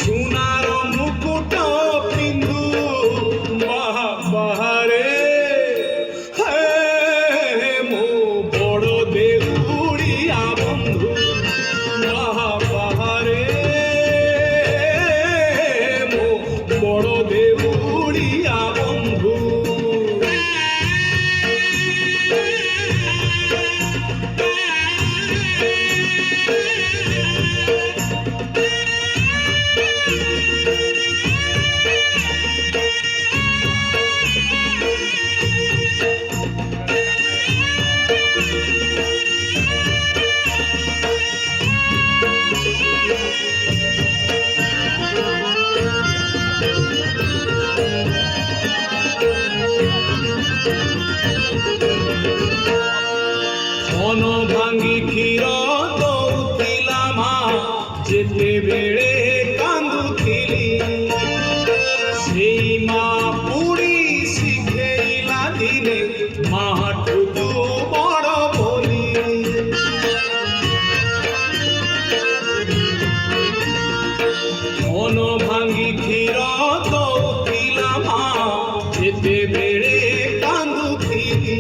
সোনার মুকুট পিন্ধু বাহারে হে মো বড় দেউড়িয়া বন্ধু বাহারে মো বড় দেউড়িয়া বন্ধু। ধন ভাঙ্গি ক্ষীর দৌথিলা মা যেতে বেড়ে কান্দুথিলি সেই মা পুরি শিখেইলা দিনে মাঠুকু বড় বলি। ধন ভাঙ্গি ক্ষীর দৌথিলা মা যেতে বেড়ে কান্দুথিলি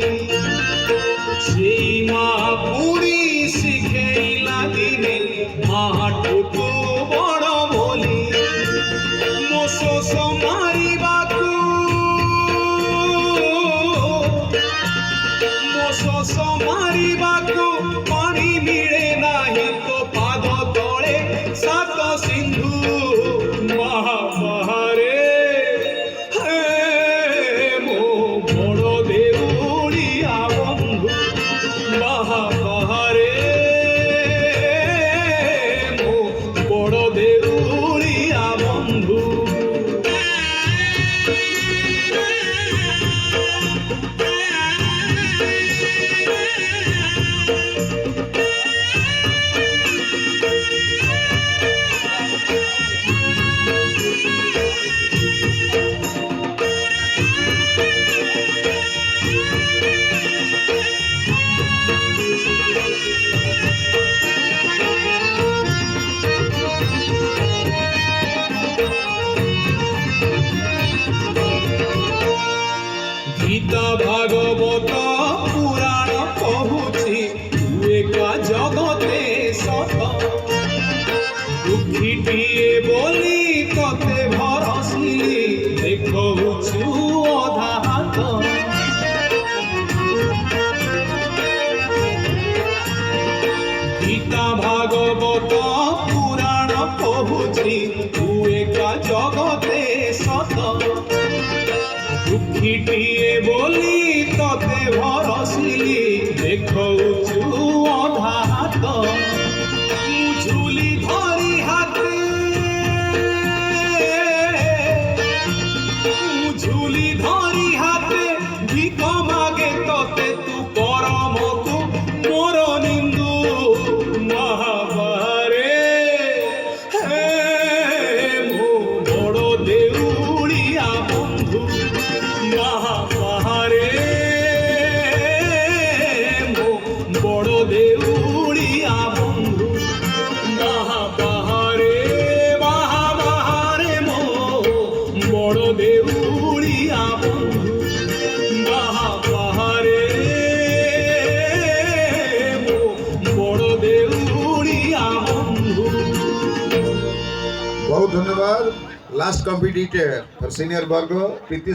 সেই মা পুরি শিখেইলা দিনে মাঠুকু বড় বলি। মোশোষ মারিବାକୁ মোশোষ মারিବାକୁ ପାଣି ମିଳେ ନାହିଁ ତୋ ପାଦ ତଳେ ସାତ ସିନ୍ଧୁ ବାହାରେ ହେ ମୋ ବଡ଼ ଦେଉଳିଆ ବନ୍ଧୁ ବାହାରେ ମୋ ବଡ଼ ଦେଉଳିଆ ବନ୍ଧୁ। গীতা ভাগবত পুরাণ কহুছি তু একা জগতে সত দুঃখীটিয়ে বলি ততে ভরসিলি দেখুছু অধা হাত। গীতা ভাগবত পুরাণ কহুছি তু একা জগতে সত দুঃখীটিয়ে বলি ততে ভরসিলি দেখুছু অধা হাত। ঝুলি ধরি হাতে ঝুলি ধরি হাতে ভিক মাগে ততে তু করমকু মোর নিন্দু বাহারে হে মো বড় দেউড়িয়া বন্ধু বাহারে মো বড় দেউড়িয়া বন্ধু বাহারে বাহারে মো বড় দেউড়িয়া বন্ধু বাহারে মো বড় দেউড়িয়া বন্ধু। बहुत धन्यवाद। लास्ट कॉम्पिटिटर फॉर सीनियर वर्ग प्रीति।